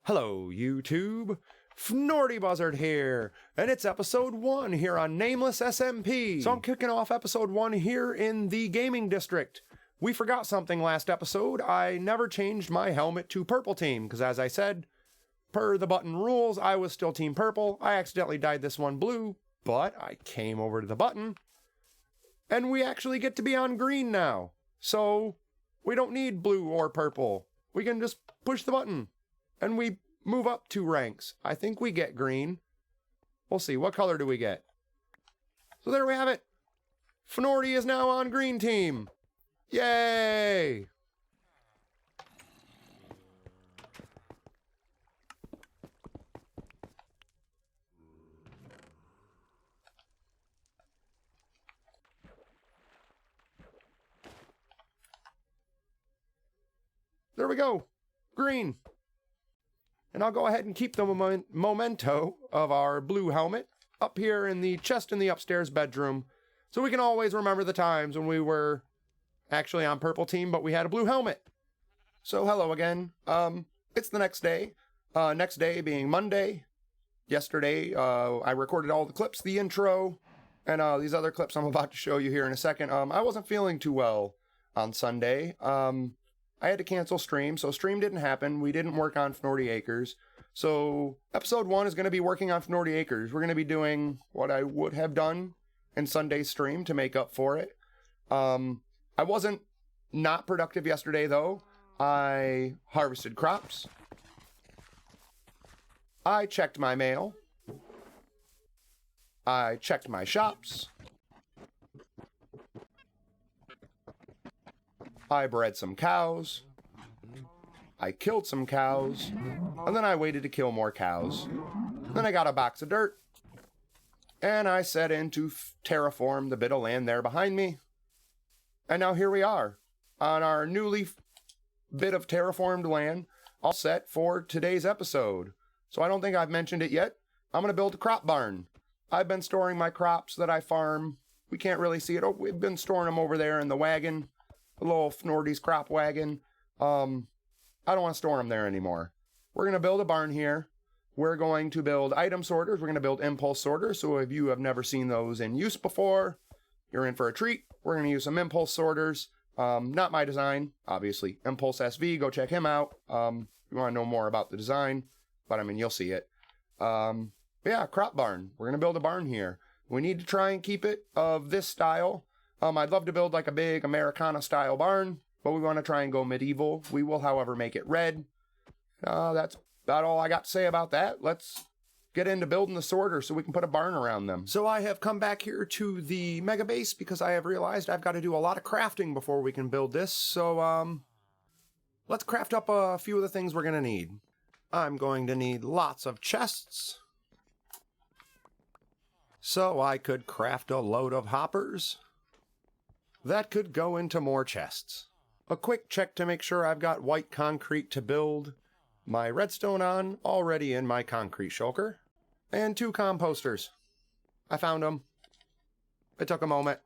Hello, YouTube. Fnordy Buzzard here, and it's episode 1 here on Nameless SMP. So I'm kicking off episode 1 here in the gaming district. We forgot something last episode. I never changed my helmet to purple team, because as I said, per the button rules, I was still team purple. I accidentally dyed this one blue, but I came over to the button, and we actually get to be on green now. So we don't need blue or purple. We can just push the button, and we move up 2 ranks. I think we get green. We'll see. What color do we get? So there we have it. Fnordy is now on green team. Yay! There we go. Green. And I'll go ahead and keep the memento of our blue helmet up here in the chest in the upstairs bedroom, so we can always remember the times when we were actually on purple team, but we had a blue helmet. So hello again. It's the next day. Next day being Monday. Yesterday, I recorded all the clips, the intro, and these other clips I'm about to show you here in a second. I wasn't feeling too well on Sunday. I had to cancel stream, so stream didn't happen. We didn't work on Fnordy Acres. So episode 1 is going to be working on Fnordy Acres. We're going to be doing what I would have done in Sunday's stream to make up for it. I wasn't not productive yesterday, though. I harvested crops. I checked my mail. I checked my shops. I bred some cows, I killed some cows, and then I waited to kill more cows. Then I got a box of dirt, and I set in to terraform the bit of land there behind me. And now here we are, on our newly bit of terraformed land, all set for today's episode. So I don't think I've mentioned it yet. I'm going to build a crop barn. I've been storing my crops that I farm. We can't really see it. Oh, we've been storing them over there in the wagon. A little Fnordy's crop wagon. I don't want to store them there anymore. We're going to build a barn here. We're going to build item sorters. We're going to build impulse sorters. So if you have never seen those in use before, you're in for a treat. We're going to use some impulse sorters. Not my design, obviously. Impulse SV, go check him out. If you want to know more about the design. But I mean, you'll see it. Yeah, crop barn. We're going to build a barn here. We need to try and keep it of this style. I'd love to build like a big Americana-style barn, but we want to try and go medieval. We will, however, make it red. That's about all I got to say about that. Let's get into building the sorters so we can put a barn around them. So I have come back here to the mega base because I have realized I've got to do a lot of crafting before we can build this. So, let's craft up a few of the things we're going to need. I'm going to need lots of chests. So I could craft a load of hoppers. That could go into more chests. A quick check to make sure I've got white concrete to build my redstone on, already in my concrete shulker. And 2 composters. I found them. It took a moment.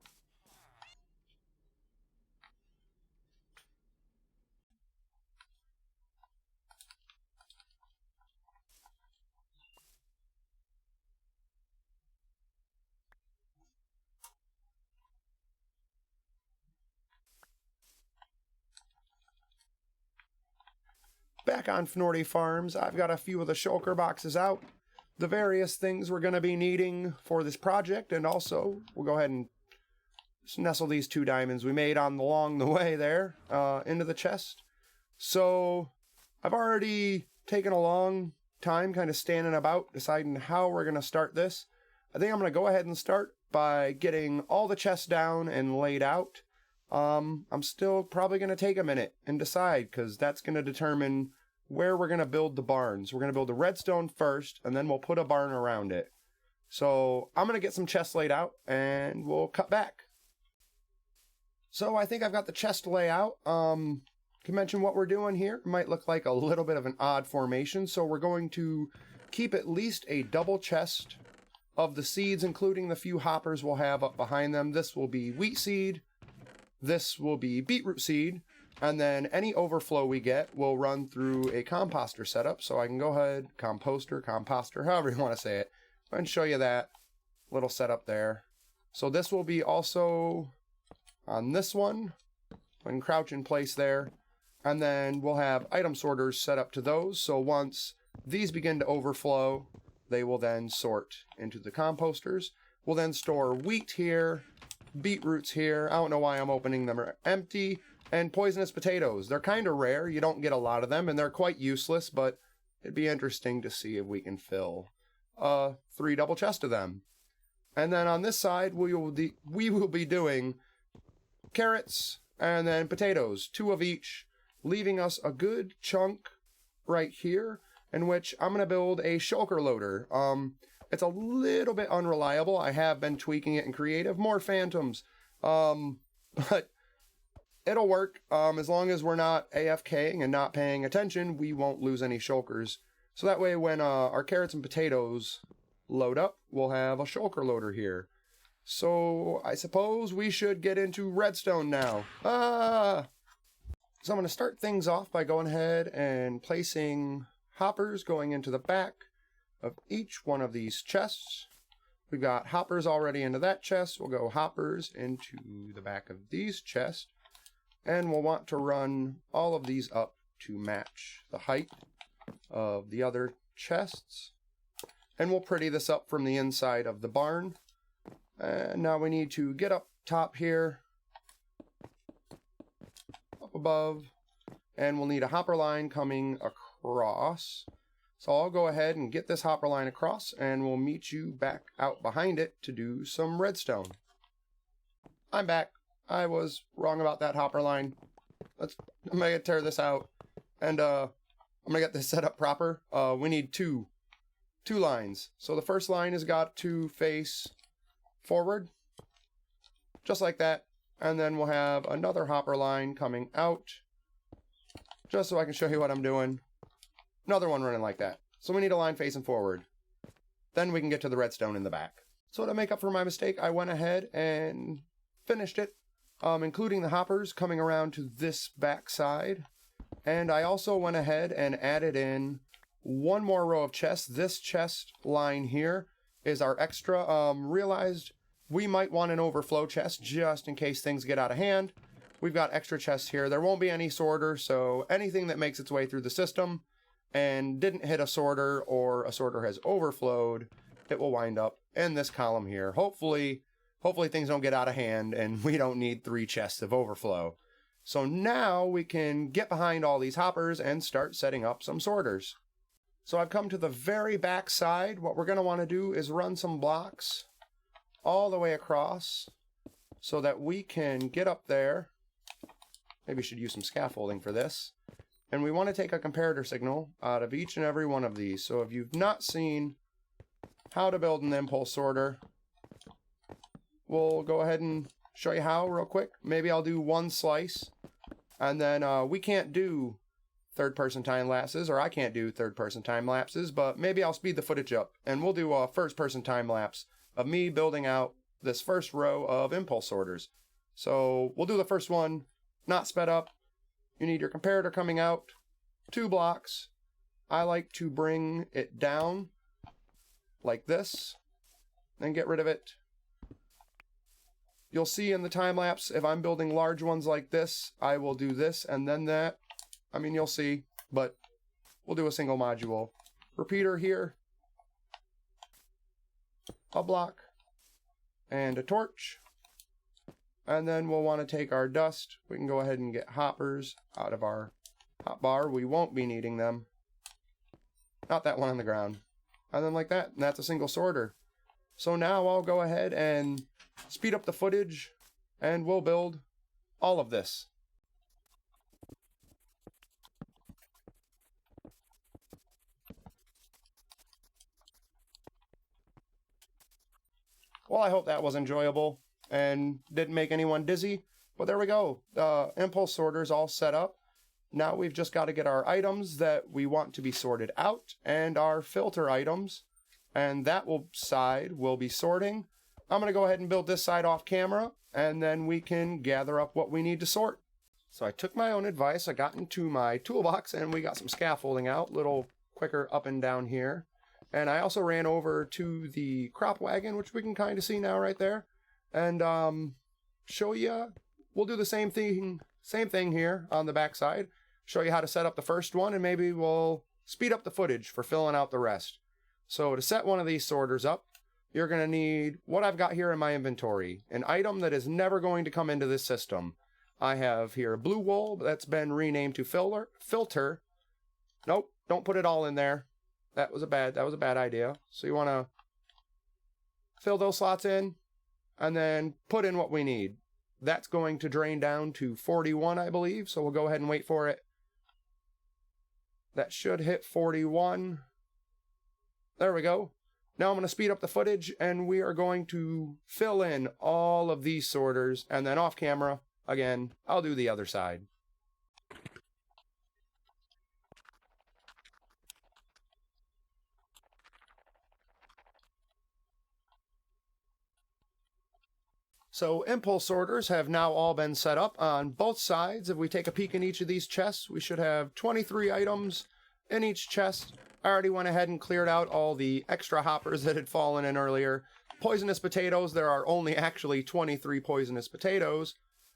Back on Fnordy Farms, I've got a few of the shulker boxes out. The various things we're going to be needing for this project, and also, we'll go ahead and just nestle these 2 diamonds we made along the way there into the chest. So, I've already taken a long time kind of standing about, deciding how we're going to start this. I think I'm going to go ahead and start by getting all the chests down and laid out. I'm still probably going to take a minute and decide, because that's going to determine where we're going to build the barns. We're going to build the redstone first, and then we'll put a barn around it. So I'm going to get some chests laid out, and we'll cut back. So I think I've got the chest layout. Can mention what we're doing here. It might look like a little bit of an odd formation, so we're going to keep at least a double chest of the seeds, including the few hoppers we'll have up behind them. This will be wheat seed. This will be beetroot seed. And then any overflow we get will run through a composter setup. So I can go ahead, composter, however you want to say it, and show you that little setup there. So this will be also on this one. I can crouch in place there. And then we'll have item sorters set up to those. So once these begin to overflow, they will then sort into the composters. We'll then store wheat here, beetroots here. I don't know why I'm opening them empty. And poisonous potatoes. They're kind of rare. You don't get a lot of them, and they're quite useless, but it'd be interesting to see if we can fill 3 double chests of them. And then on this side, we will be doing carrots and then potatoes, 2 of each, leaving us a good chunk right here, in which I'm going to build a shulker loader. It's a little bit unreliable. I have been tweaking it in creative. More phantoms. But it'll work. As long as we're not AFKing and not paying attention, we won't lose any shulkers. So that way when our carrots and potatoes load up, we'll have a shulker loader here. So I suppose we should get into redstone now. So I'm going to start things off by going ahead and placing hoppers going into the back of each one of these chests. We've got hoppers already into that chest. We'll go hoppers into the back of these chests. And we'll want to run all of these up to match the height of the other chests. And we'll pretty this up from the inside of the barn. And now we need to get up top here, up above, and we'll need a hopper line coming across. So I'll go ahead and get this hopper line across, and we'll meet you back out behind it to do some redstone. I'm back. I was wrong about that hopper line. I'm going to tear this out, and I'm going to get this set up proper. We need two lines. So the first line has got to face forward, just like that. And then we'll have another hopper line coming out, just so I can show you what I'm doing. Another one running like that. So we need a line facing forward. Then we can get to the redstone in the back. So to make up for my mistake, I went ahead and finished it. Including the hoppers coming around to this back side. And I also went ahead and added in 1 more row of chests. This chest line here is our extra. Realized we might want an overflow chest just in case things get out of hand. We've got extra chests here. There won't be any sorter, so anything that makes its way through the system and didn't hit a sorter or a sorter has overflowed, it will wind up in this column here. Hopefully things don't get out of hand and we don't need 3 chests of overflow. So now we can get behind all these hoppers and start setting up some sorters. So I've come to the very back side. What we're going to want to do is run some blocks all the way across so that we can get up there. Maybe we should use some scaffolding for this. And we want to take a comparator signal out of each and every one of these. So if you've not seen how to build an impulse sorter, we'll go ahead and show you how real quick. Maybe I'll do 1 slice, and then we can't do third-person time lapses, or I can't do third-person time lapses, but maybe I'll speed the footage up, and we'll do a first-person time lapse of me building out this first row of impulse sorters. So we'll do the first one, not sped up. You need your comparator coming out, 2 blocks. I like to bring it down like this, then get rid of it. You'll see in the time lapse, if I'm building large ones like this, I will do this and then that. I mean, you'll see, but we'll do a single module. Repeater here, a block, and a torch. And then we'll want to take our dust. We can go ahead and get hoppers out of our hotbar. We won't be needing them. Not that one on the ground. And then like that, and that's a single sorter. So now I'll go ahead and speed up the footage, and we'll build all of this. Well, I hope that was enjoyable and didn't make anyone dizzy. But there we go. The impulse sorter's all set up. Now we've just got to get our items that we want to be sorted out and our filter items. And that side will be sorting. I'm going to go ahead and build this side off camera, and then we can gather up what we need to sort. So I took my own advice, I got into my toolbox, and we got some scaffolding out, a little quicker up and down here. And I also ran over to the crop wagon, which we can kind of see now right there, and show you. We'll do the same thing here on the back side. Show you how to set up the first one, and maybe we'll speed up the footage for filling out the rest. So to set one of these sorters up, you're going to need what I've got here in my inventory, an item that is never going to come into this system. I have here blue wool that's been renamed to filter. Nope, don't put it all in there. That was a bad idea. So you want to fill those slots in and then put in what we need. That's going to drain down to 41, I believe. So we'll go ahead and wait for it. That should hit 41. There we go. Now I'm going to speed up the footage and we are going to fill in all of these sorters, and then off camera, again, I'll do the other side. So impulse sorters have now all been set up on both sides. If we take a peek in each of these chests, we should have 23 items in each chest. I already went ahead and cleared out all the extra hoppers that had fallen in earlier. Poisonous potatoes, there are only actually 23 poisonous potatoes.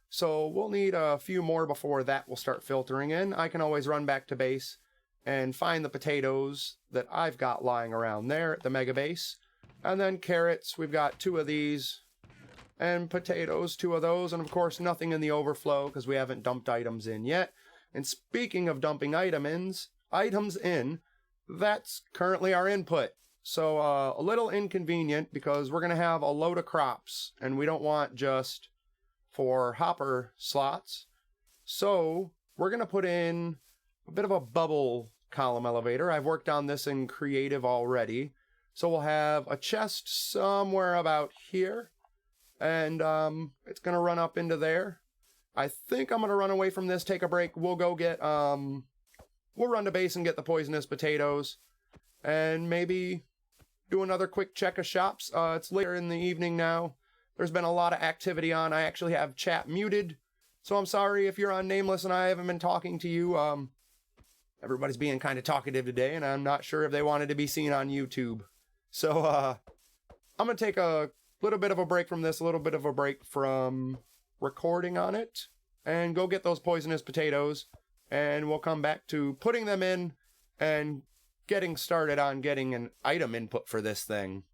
So we'll need a few more before that will start filtering in. I can always run back to base and find the potatoes that I've got lying around there at the mega base. And then carrots, we've got 2 of these. And potatoes, 2 of those, and of course nothing in the overflow because we haven't dumped items in yet. And speaking of dumping items in, that's currently our input. So a little inconvenient because we're going to have a load of crops, and we don't want just 4 hopper slots. So we're going to put in a bit of a bubble column elevator. I've worked on this in creative already. So we'll have a chest somewhere about here. And it's going to run up into there. I think I'm going to run away from this, take a break. We'll go get, we'll run to base and get the poisonous potatoes. And maybe do another quick check of shops. It's later in the evening now. There's been a lot of activity on. I actually have chat muted. So I'm sorry if you're on Nameless and I haven't been talking to you. Everybody's being kind of talkative today, and I'm not sure if they wanted to be seen on YouTube. So I'm going to take a little bit of a break from this, a little bit of a break from recording on it, and go get those poisonous potatoes, and we'll come back to putting them in and getting started on getting an item input for this thing.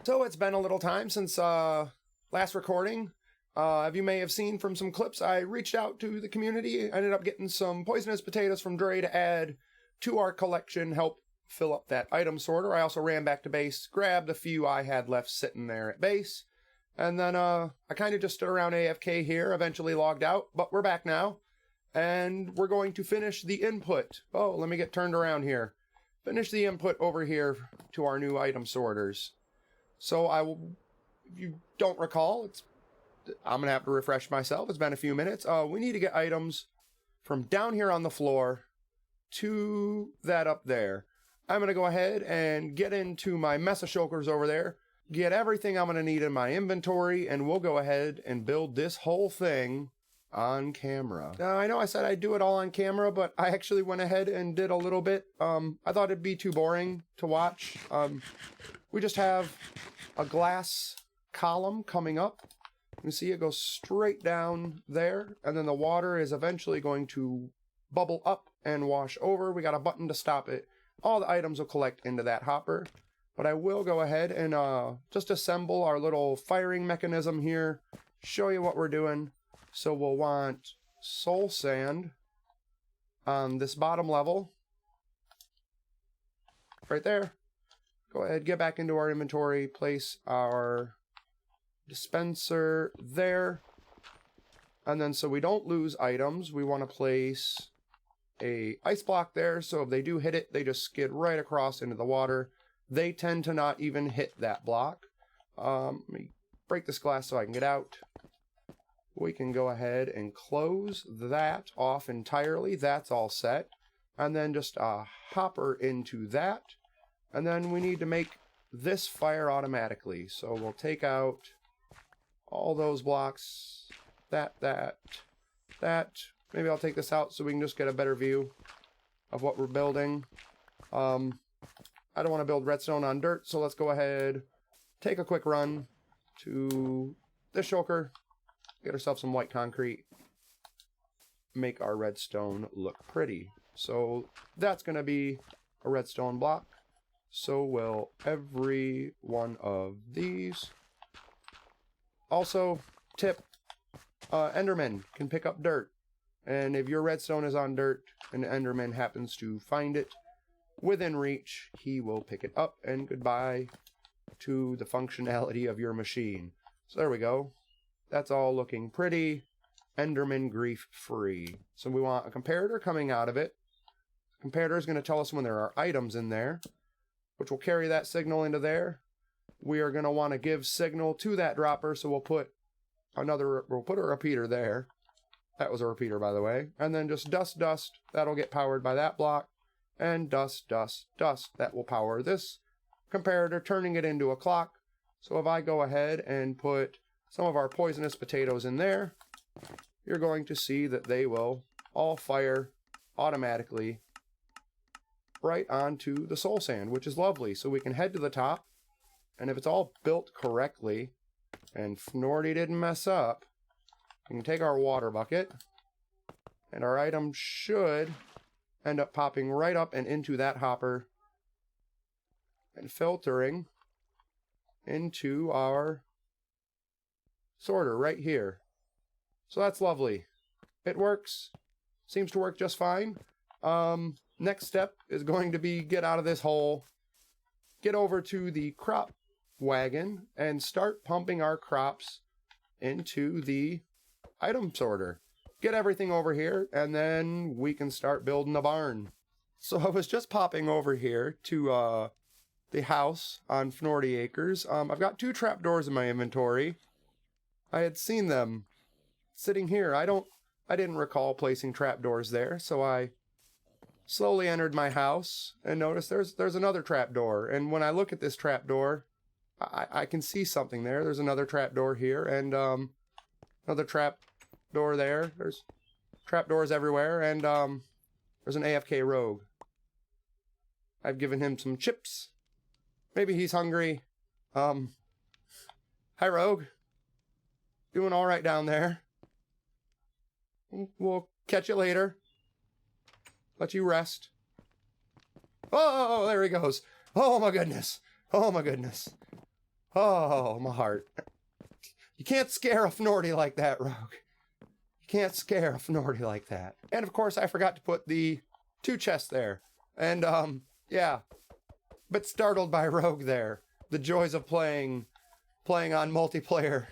So it's been a little time since last recording. You may have seen from some clips, I reached out to the community. I ended up getting some poisonous potatoes from Dre to add to our collection, help fill up that item sorter. I also ran back to base, grabbed a few I had left sitting there at base. And then I kind of just stood around AFK here, eventually logged out, but we're back now. And we're going to finish the input. Oh, let me get turned around here. Finish the input over here to our new item sorters. So I will, if you don't recall, I'm going to have to refresh myself. It's been a few minutes. We need to get items from down here on the floor to that up there. I'm going to go ahead and get into my mess of shulkers over there, get everything I'm going to need in my inventory, and we'll go ahead and build this whole thing on camera. Now, I know I said I'd do it all on camera, but I actually went ahead and did a little bit. I thought it'd be too boring to watch. We just have a glass column coming up. You can see it goes straight down there, and then the water is eventually going to bubble up and wash over. We got a button to stop it. All the items will collect into that hopper. But I will go ahead and just assemble our little firing mechanism here, show you what we're doing. So we'll want soul sand. on this bottom level. Right there. Go ahead, get back into our inventory, place our dispenser there. And then so we don't lose items, we want to place a ice block there, so if they do hit it, they just skid right across into the water. They tend to not even hit that block. Let me break this glass so I can get out. We can go ahead and close that off entirely. That's all set. And then just a hopper into that. And then we need to make this fire automatically. So we'll take out all those blocks. That. Maybe I'll take this out so we can just get a better view of what we're building. I don't want to build redstone on dirt, so let's go ahead, take a quick run to this shulker, get ourselves some white concrete, make our redstone look pretty. So that's going to be a redstone block. So will every one of these. Also, tip, Enderman can pick up dirt. And if your redstone is on dirt and Enderman happens to find it within reach, he will pick it up, and goodbye to the functionality of your machine. So there we go. That's all looking pretty. Enderman grief free. So we want a comparator coming out of it. The comparator is going to tell us when there are items in there, which will carry that signal into there. We are going to want to give signal to that dropper, so we'll put a repeater there. That was a repeater, by the way. And then just dust. That'll get powered by that block. And dust. That will power this comparator, turning it into a clock. So if I go ahead and put some of our poisonous potatoes in there, you're going to see that they will all fire automatically right onto the soul sand, which is lovely. So we can head to the top. And if it's all built correctly, and Fnordy didn't mess up, we can take our water bucket, and our item should end up popping right up and into that hopper and filtering into our sorter right here. So that's lovely. It works. Seems to work just fine. Next step is going to be get out of this hole, get over to the crop wagon, and start pumping our crops into the item sorter. Get everything over here, and then we can start building a barn. So I was just popping over here to the house on Fnordy Acres. I've got 2 trapdoors in my inventory. I had seen them sitting here. I didn't recall placing trapdoors there, so I slowly entered my house and noticed there's another trapdoor. And when I look at this trapdoor, I can see something there. There's another trapdoor here, and another trapdoor there. There's trapdoors everywhere, and there's an AFK rogue. I've given him some chips. Maybe he's hungry. Hi, rogue. Doing all right down there. We'll catch you later. Let you rest. Oh, there he goes. Oh, my goodness. Oh, my goodness. Oh, my heart. You can't scare a Fnordy like that, rogue. You can't scare a Fnordy like that. And, of course, I forgot to put the 2 chests there. And, yeah. But startled by rogue there. The joys of playing on multiplayer.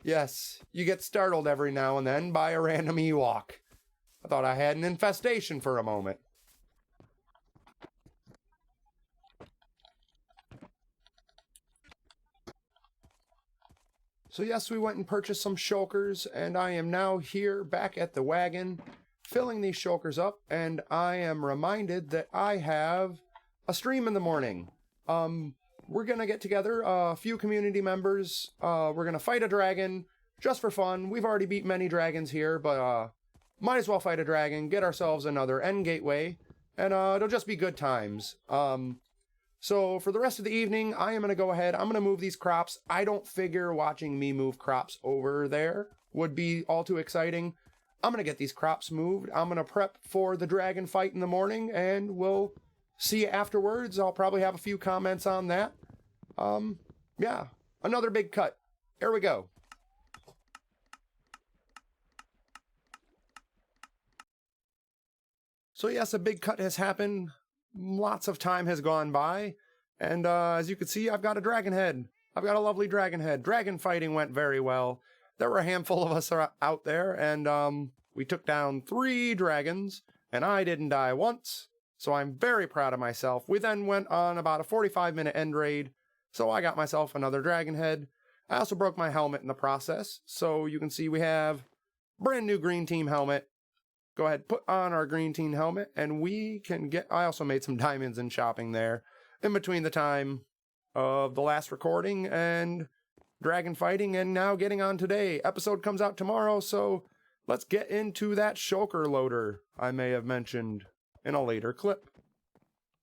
Yes, you get startled every now and then by a random Ewok. I thought I had an infestation for a moment. So yes, we went and purchased some shulkers, and I am now here back at the wagon, filling these shulkers up, and I am reminded that I have a stream in the morning. We're gonna get together, a few community members. We're gonna fight a dragon, just for fun. We've already beat many dragons here, but might as well fight a dragon, get ourselves another end gateway, and it'll just be good times. So for the rest of the evening, I am going to go ahead. I'm going to move these crops. I don't figure watching me move crops over there would be all too exciting. I'm going to get these crops moved. I'm going to prep for the dragon fight in the morning, and we'll see you afterwards. I'll probably have a few comments on that. Yeah, another big cut. Here we go. So yes, a big cut has happened. Lots of time has gone by. And as you can see, I've got a dragon head. I've got a lovely dragon head. Dragon fighting went very well. There were a handful of us out there, and we took down 3 dragons, and I didn't die once. So I'm very proud of myself. We then went on about a 45-minute end raid, so I got myself another dragon head. I also broke my helmet in the process, so you can see we have brand new green team helmet. Go ahead, put on our green team helmet, and we can get... I also made some diamonds in shopping there in between the time of the last recording and dragon fighting, and now getting on today. Episode comes out tomorrow, so let's get into that shulker loader I may have mentioned in a later clip.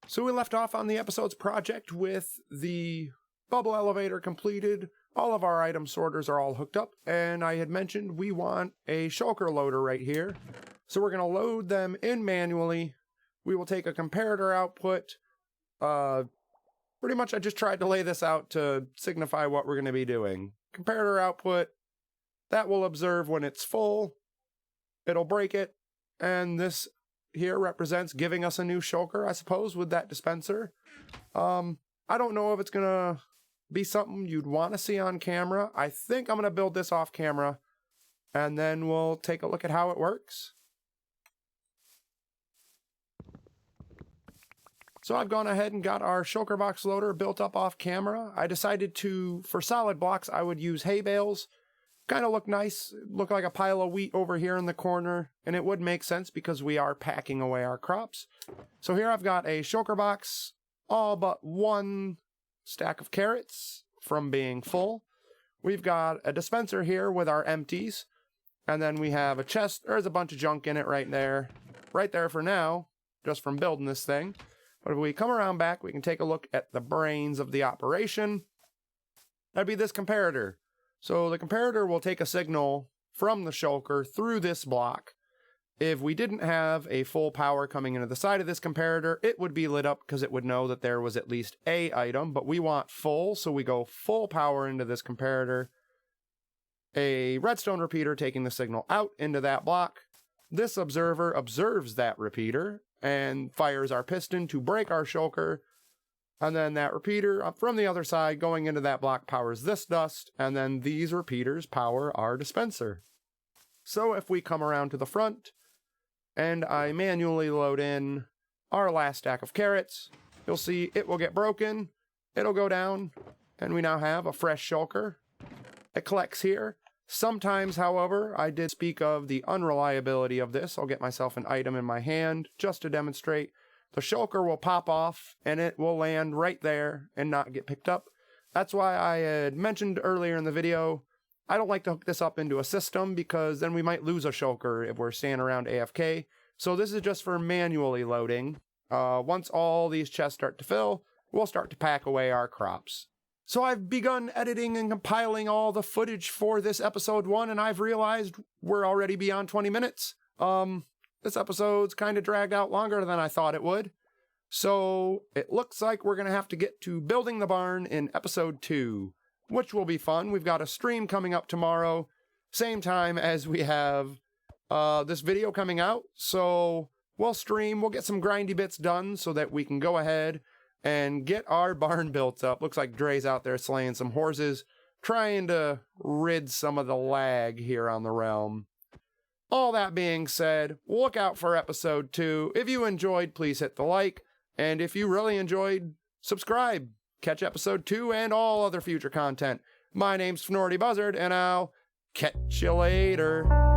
So we left off on the episode's project with the bubble elevator completed. All of our item sorters are all hooked up, and I had mentioned we want a shulker loader right here. So we're going to load them in manually. We will take a comparator output. Pretty much I just tried to lay this out to signify what we're going to be doing. Comparator output, that will observe when it's full. It'll break it, and this here represents giving us a new shulker, I suppose, with that dispenser. I don't know if it's going to be something you'd want to see on camera. I think I'm going to build this off camera, and then we'll take a look at how it works. So I've gone ahead and got our shulker box loader built up off camera. I decided to, for solid blocks, I would use hay bales. Kind of look nice, look like a pile of wheat over here in the corner, and it would make sense because we are packing away our crops. So here I've got a shulker box, all but 1 stack of carrots from being full. We've got a dispenser here with our empties, and then we have a chest. There's a bunch of junk in it right there for now, just from building this thing. But if we come around back, we can take a look at the brains of the operation. That'd be this comparator. So the comparator will take a signal from the shulker through this block. If we didn't have a full power coming into the side of this comparator, it would be lit up because it would know that there was at least a item, but we want full, so we go full power into this comparator. A redstone repeater taking the signal out into that block. This observer observes that repeater and fires our piston to break our shulker, and then that repeater up from the other side going into that block powers this dust, and then these repeaters power our dispenser. So if we come around to the front and I manually load in our last stack of carrots, you'll see it will get broken, it'll go down, and we now have a fresh shulker. It collects here. Sometimes, however, I did speak of the unreliability of this. I'll get myself an item in my hand just to demonstrate. The shulker will pop off and it will land right there and not get picked up. That's why I had mentioned earlier in the video, I don't like to hook this up into a system because then we might lose a shulker if we're standing around AFK. So this is just for manually loading. Once all these chests start to fill, we'll start to pack away our crops. So I've begun editing and compiling all the footage for this episode 1, and I've realized we're already beyond 20 minutes. This episode's kind of dragged out longer than I thought it would. So it looks like we're going to have to get to building the barn in episode 2, which will be fun. We've got a stream coming up tomorrow, same time as we have this video coming out. So we'll stream, we'll get some grindy bits done so that we can go ahead and get our barn built up. Looks like Dre's out there slaying some horses, trying to rid some of the lag here on the realm. All that being said, look out for episode 2. If you enjoyed, please hit the like. And if you really enjoyed, subscribe. Catch episode 2 and all other future content. My name's Fnordy Buzzard, and I'll catch you later.